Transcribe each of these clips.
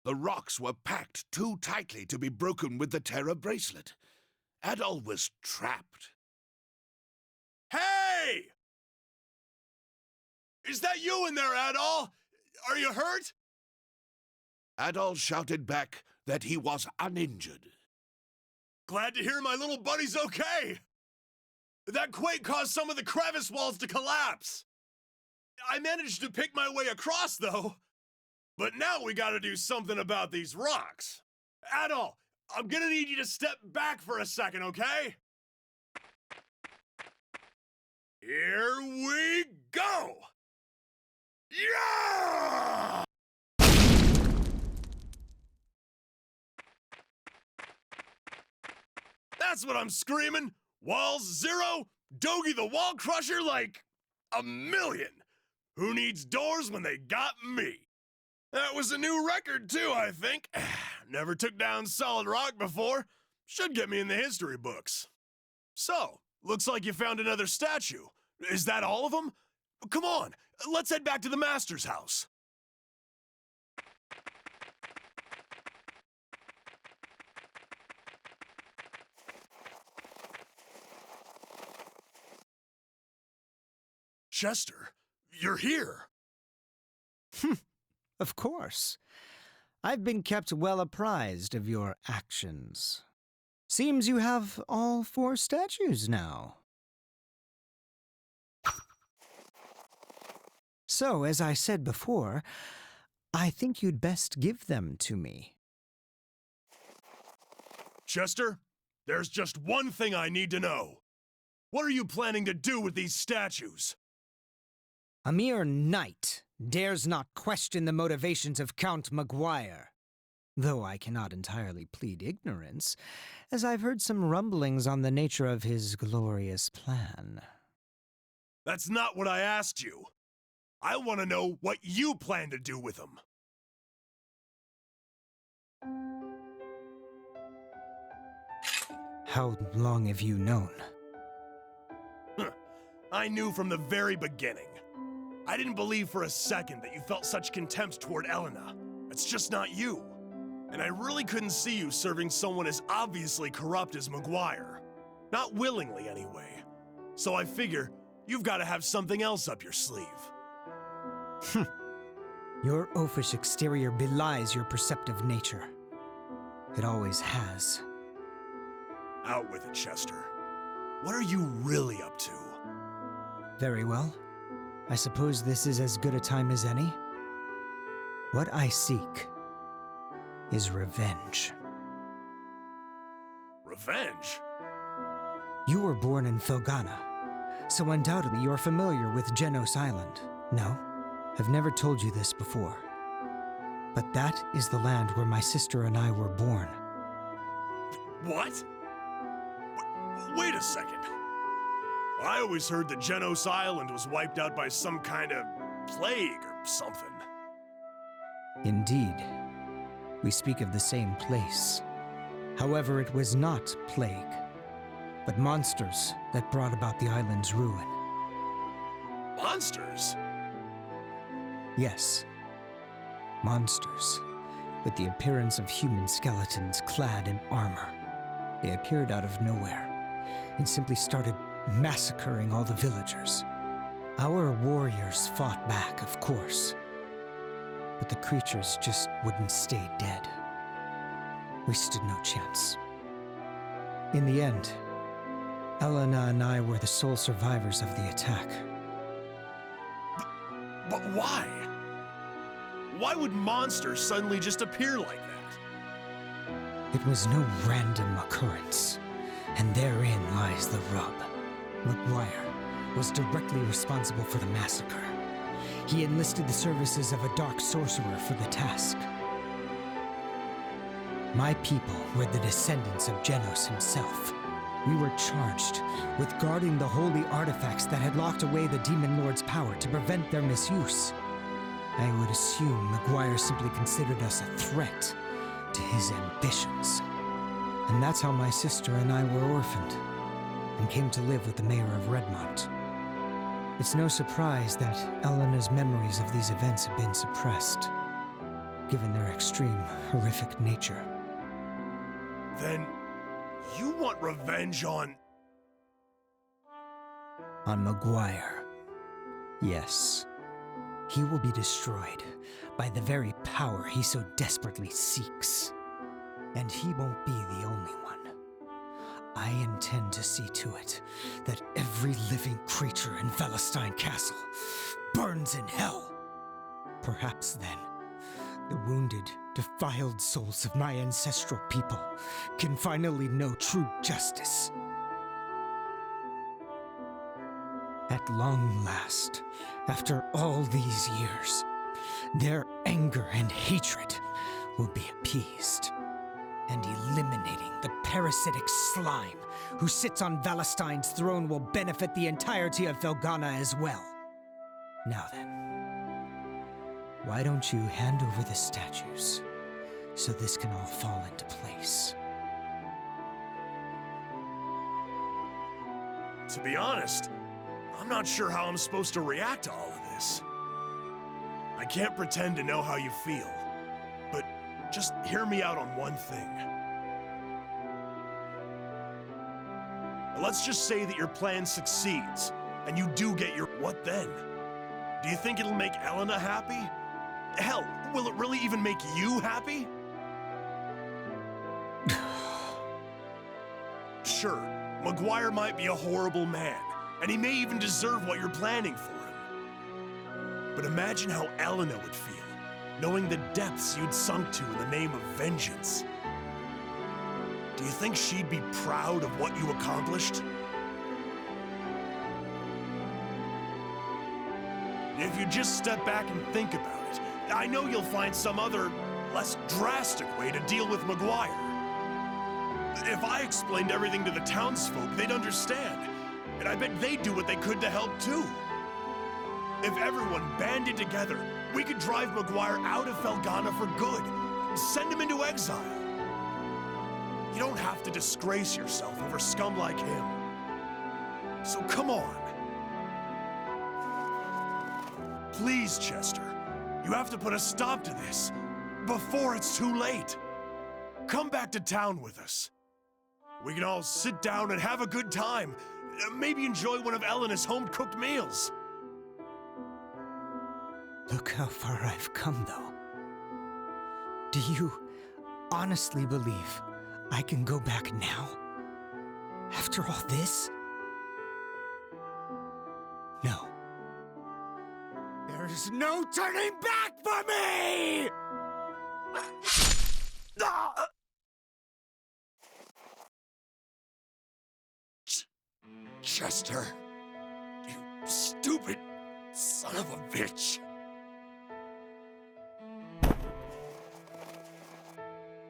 The rocks were packed too tightly to be broken with the Terra bracelet. Adol was trapped. Hey! Is that you in there, Adol? Are you hurt? Adol shouted back that he was uninjured. Glad to hear my little buddy's okay. That quake caused some of the crevice walls to collapse. I managed to pick my way across, though. But now we gotta do something about these rocks. Adol, I'm gonna need you to step back for a second, okay? Here we go! Yeah! That's what I'm screaming! Walls 0, Dogi the Wall Crusher like 1,000,000. Who needs doors when they got me? That was a new record too, I think. Never took down solid rock before. Should get me in the history books. So, looks like you found another statue. Is that all of them? Come on, let's head back to the Master's house. Chester, you're here. Of course. I've been kept well apprised of your actions. Seems you have all 4 statues now. So, as I said before, I think you'd best give them to me. Chester, there's just one thing I need to know. What are you planning to do with these statues? A mere knight dares not question the motivations of Count Memoire. Though I cannot entirely plead ignorance, as I've heard some rumblings on the nature of his glorious plan. That's not what I asked you. I want to know what you plan to do with them. How long have you known? I knew from the very beginning. I didn't believe for a second that you felt such contempt toward Elena. It's just not you. And I really couldn't see you serving someone as obviously corrupt as Memoire. Not willingly, anyway. So I figure you've got to have something else up your sleeve. Your oafish exterior belies your perceptive nature. It always has. Out with it, Chester. What are you really up to? Very well. I suppose this is as good a time as any. What I seek is revenge. Revenge? You were born in Felghana, so undoubtedly you're familiar with Genos Island. No, I've never told you this before. But that is the land where my sister and I were born. What? Wait a second. I always heard that Genos Island was wiped out by some kind of plague or something. Indeed. We speak of the same place. However, it was not plague, but monsters that brought about the island's ruin. Monsters? Yes. Monsters, with the appearance of human skeletons clad in armor. They appeared out of nowhere and simply started massacring all the villagers. Our warriors fought back, of course, but the creatures just wouldn't stay dead. We stood no chance. In the end, Elena and I were the sole survivors of the attack. But why? Why would monsters suddenly just appear like that? It was no random occurrence, and therein lies the rub. Memoire was directly responsible for the massacre. He enlisted the services of a dark sorcerer for the task. My people were the descendants of Genos himself. We were charged with guarding the holy artifacts that had locked away the Demon Lord's power to prevent their misuse. I would assume Memoire simply considered us a threat to his ambitions. And that's how my sister and I were orphaned, and came to live with the mayor of Redmont. It's no surprise that Elena's memories of these events have been suppressed. given their extreme, horrific nature. Then, you want revenge on... On Memoire. Yes. He will be destroyed by the very power he so desperately seeks. And he won't be the only one. I intend to see to it that every living creature in Felghana Castle burns in hell. Perhaps then, the wounded, defiled souls of my ancestral people can finally know true justice. At long last, after all these years, their anger and hatred will be appeased, and eliminating the parasitic slime who sits on Valestine's throne will benefit the entirety of Felghana as well. Now then, why don't you hand over the statues so this can all fall into place? To be honest, I'm not sure how I'm supposed to react to all of this. I can't pretend to know how you feel, but just hear me out on one thing. Let's just say that your plan succeeds, and you do get your... What then? Do you think it'll make Elena happy? Hell, will it really even make you happy? Sure, Memoire might be a horrible man, and he may even deserve what you're planning for him. But imagine how Elena would feel, knowing the depths you'd sunk to in the name of vengeance. Do you think she'd be proud of what you accomplished? If you just step back and think about it, I know you'll find some other, less drastic way to deal with Memoire. If I explained everything to the townsfolk, they'd understand. And I bet they'd do what they could to help too. If everyone banded together, we could drive Memoire out of Felghana for good. Send him into exile. You don't have to disgrace yourself over scum like him. So come on. Please, Chester. You have to put a stop to this before it's too late. Come back to town with us. We can all sit down and have a good time. Maybe enjoy one of Elena's home-cooked meals. Look how far I've come, though. Do you honestly believe I can go back now? After all this? No. There's no turning back for me! Chester, you stupid son of a bitch.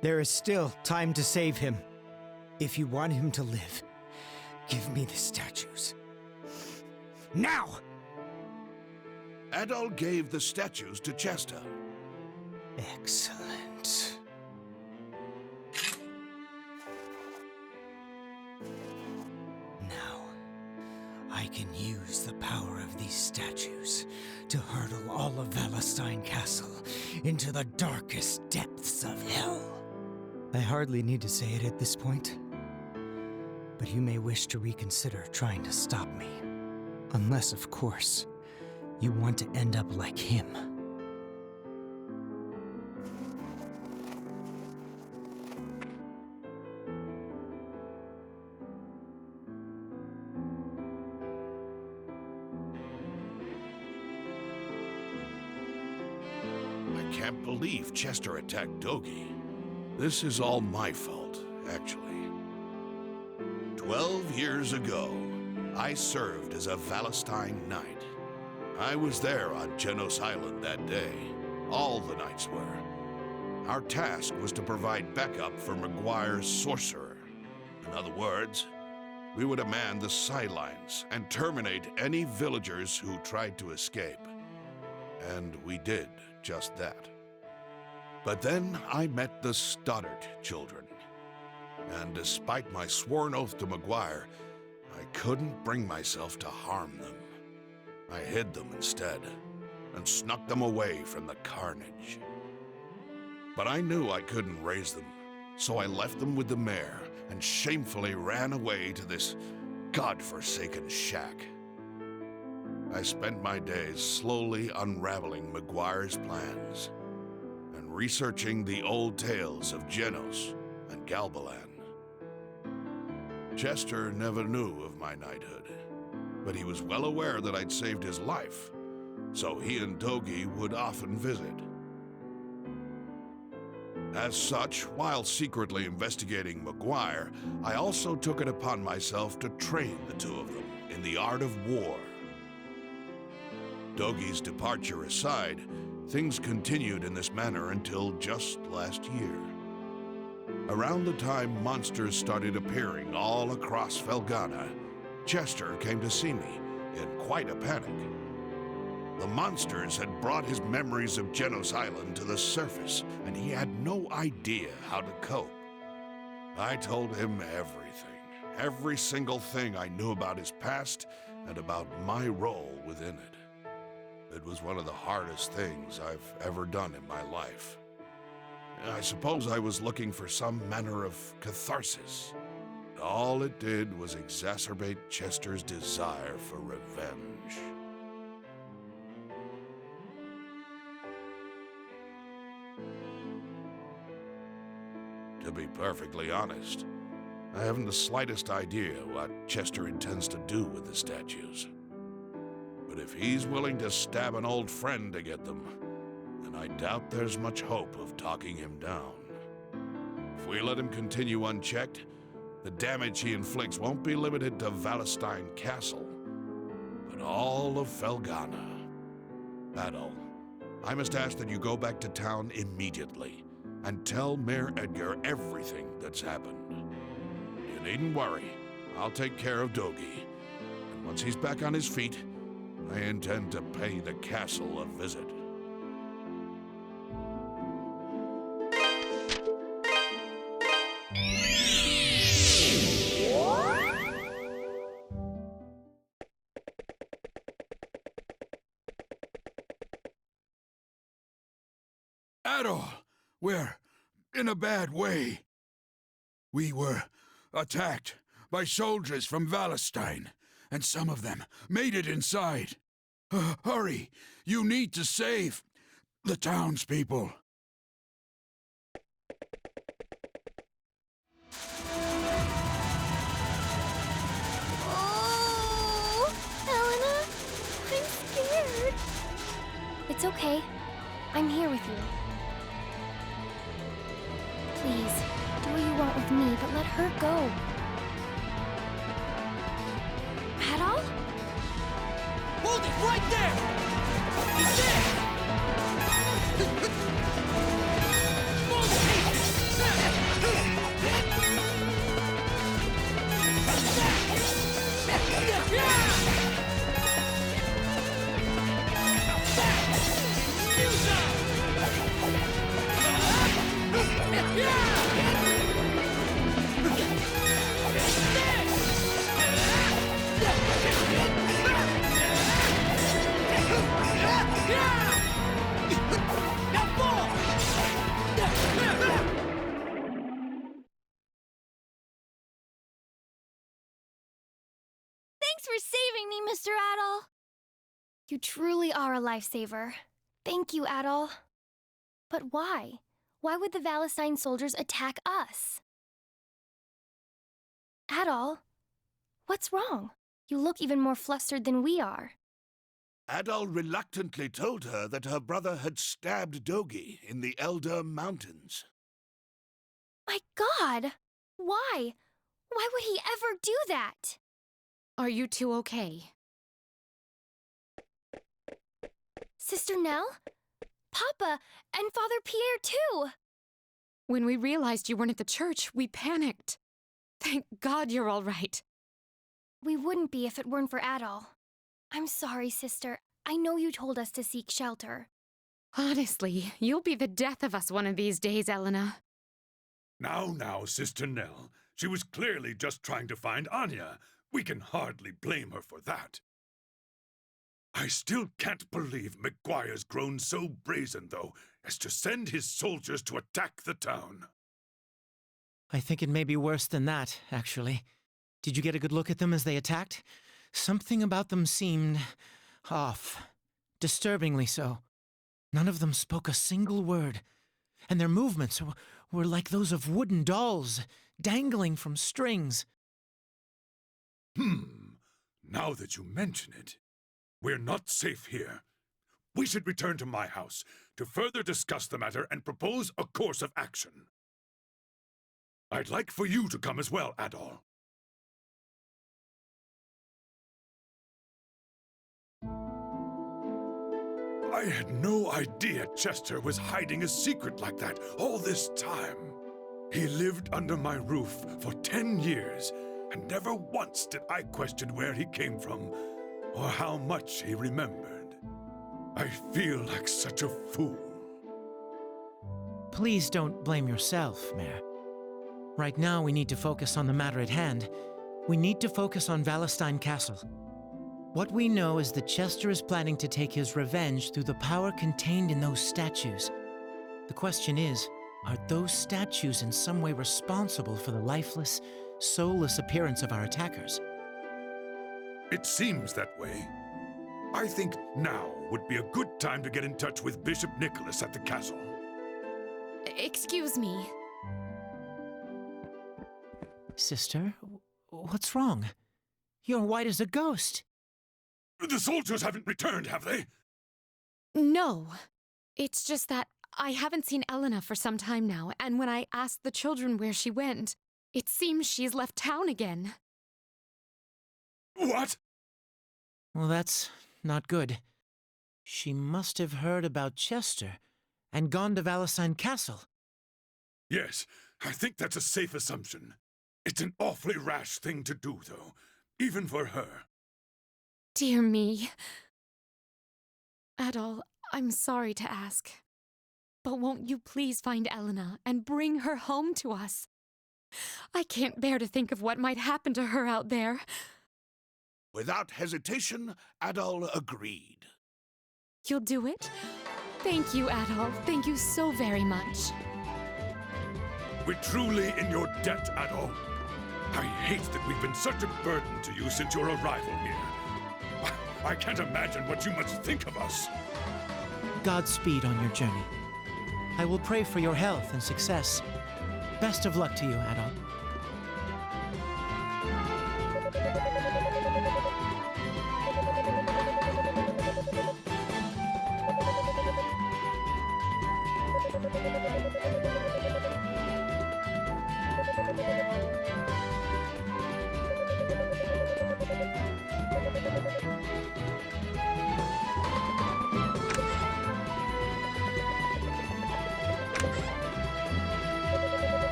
There is still time to save him. If you want him to live, give me the statues. Now! Adol gave the statues to Chester. Excellent. Now, I can use the power of these statues to hurtle all of Valestine Castle into the darkest depths of hell. I hardly need to say it at this point, but you may wish to reconsider trying to stop me. Unless, of course, you want to end up like him. I can't believe Chester attacked Dogi. This is all my fault, actually. 12 years ago, I served as a Valestine knight. I was there on Genos Island that day. All the knights were. Our task was to provide backup for Memoire's sorcerer. In other words, we would man the sidelines and terminate any villagers who tried to escape. And we did just that. But then I met the Stoddard children. And despite my sworn oath to Memoire, I couldn't bring myself to harm them. I hid them instead, and snuck them away from the carnage. But I knew I couldn't raise them, so I left them with the mare and shamefully ran away to this godforsaken shack. I spent my days slowly unraveling Memoire's plans and researching the old tales of Genos and Galbalan. Chester never knew of my knighthood, but he was well aware that I'd saved his life, so he and Dogi would often visit. As such, while secretly investigating Memoire, I also took it upon myself to train the two of them in the art of war. Dogi's departure aside, things continued in this manner until just last year. Around the time monsters started appearing all across Felghana, Chester came to see me in quite a panic. The monsters had brought his memories of Genos Island to the surface, and he had no idea how to cope. I told him everything, every single thing I knew about his past and about my role within it. It was one of the hardest things I've ever done in my life. I suppose I was looking for some manner of catharsis. All it did was exacerbate Chester's desire for revenge. To be perfectly honest, I haven't the slightest idea what Chester intends to do with the statues. But if he's willing to stab an old friend to get them, then I doubt there's much hope of talking him down. If we let him continue unchecked, the damage he inflicts won't be limited to Valestein Castle, but all of Felghana. Adol, I must ask that you go back to town immediately and tell Mayor Edgar everything that's happened. You needn't worry. I'll take care of Dogi. And once he's back on his feet, I intend to pay the castle a visit. Adol, we're in a bad way. We were attacked by soldiers from Valestein, and some of them made it inside. Hurry, you need to save the townspeople. Oh, Helena, I'm scared. It's okay. I'm here with you. Please, do what you want with me, but let her go. Adol? Hold it right there! He's there! Thanks for saving me, Mr. Adol. You truly are a lifesaver. Thank you, Adol. But why? Why would the Valestein soldiers attack us? Adol, what's wrong? You look even more flustered than we are. Adol reluctantly told her that her brother had stabbed Dogi in the Elder Mountains. My God! Why? Why would he ever do that? Are you two okay? Sister Nell? Papa and Father Pierre, too! When we realized you weren't at the church, we panicked. Thank God you're all right. We wouldn't be if it weren't for Adol. I'm sorry, sister. I know you told us to seek shelter. Honestly, you'll be the death of us one of these days, Elena. Now, Sister Nell. She was clearly just trying to find Anya. We can hardly blame her for that. I still can't believe McGuire's grown so brazen, though. as to send his soldiers to attack the town. I think it may be worse than that, actually. Did you get a good look at them as they attacked? Something about them seemed off. Disturbingly so. None of them spoke a single word, and their movements were like those of wooden dolls, dangling from strings. Now that you mention it, we're not safe here. We should return to my house to further discuss the matter and propose a course of action. I'd like for you to come as well, Adol. I had no idea Chester was hiding a secret like that all this time. He lived under my roof for 10 years, and never once did I question where he came from or how much he remembered. I feel like such a fool. Please don't blame yourself, Mayor. Right now, we need to focus on the matter at hand. We need to focus on Valestein Castle. What we know is that Chester is planning to take his revenge through the power contained in those statues. The question is, are those statues in some way responsible for the lifeless, soulless appearance of our attackers? It seems that way. I think now would be a good time to get in touch with Bishop Nicholas at the castle. Excuse me. Sister, what's wrong? You're white as a ghost. The soldiers haven't returned, have they? No. It's just that I haven't seen Elena for some time now, and when I asked the children where she went, it seems she's left town again. What? Well, that's not good. She must have heard about Chester and gone to Valestein Castle. Yes, I think that's a safe assumption. It's an awfully rash thing to do, though, even for her. Dear me. Adol, I'm sorry to ask, but won't you please find Elena and bring her home to us? I can't bear to think of what might happen to her out there. Without hesitation, Adol agreed. You'll do it? Thank you, Adol. Thank you so very much. We're truly in your debt, Adol. I hate that we've been such a burden to you since your arrival here. I can't imagine what you must think of us. Godspeed on your journey. I will pray for your health and success. Best of luck to you, Adol.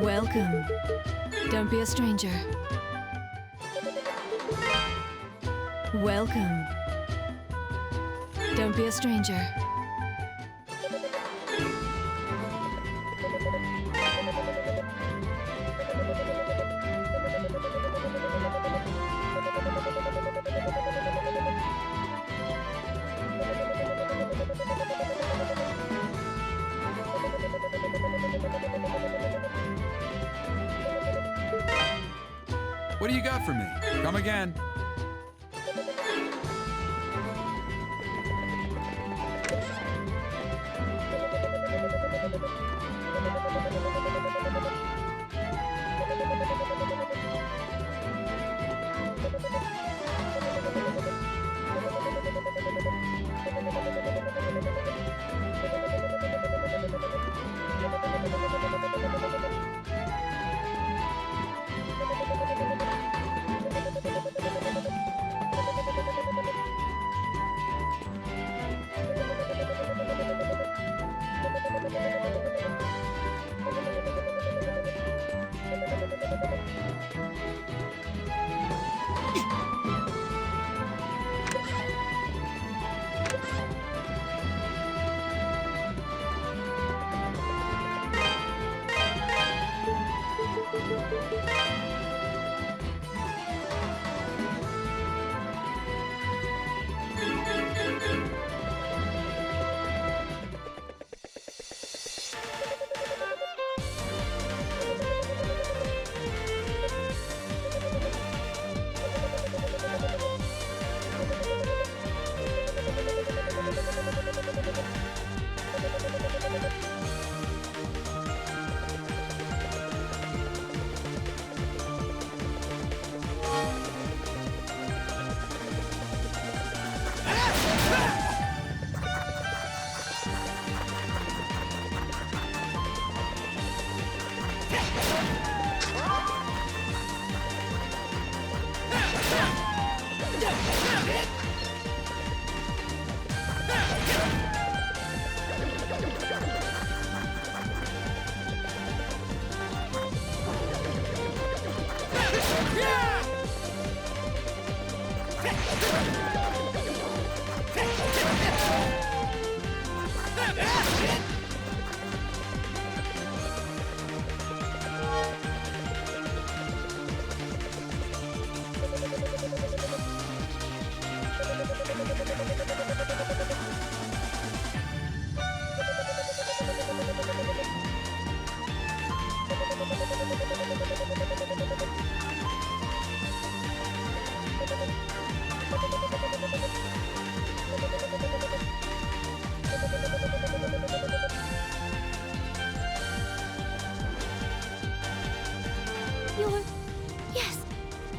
Welcome. Don't be a stranger. Welcome. Don't be a stranger. What do you got for me? Come again.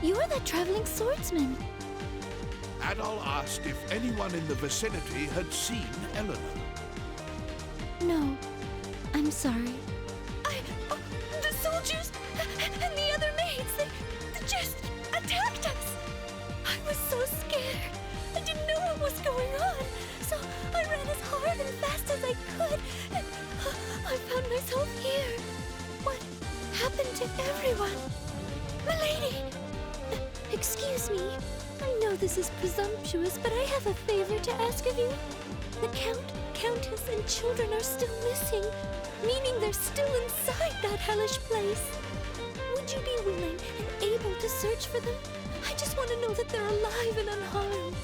You're the traveling swordsman. Adol asked if anyone in the vicinity had seen Eleanor. No, I'm sorry. The soldiers and the other maids, they just attacked us. I was so scared. I didn't know what was going on. So I ran as hard and fast as I could, and I found myself here. What happened to everyone? Milady! Excuse me. I know this is presumptuous, but I have a favor to ask of you. The Count, Countess, and children are still missing, meaning they're still inside that hellish place. Would you be willing and able to search for them? I just want to know that they're alive and unharmed.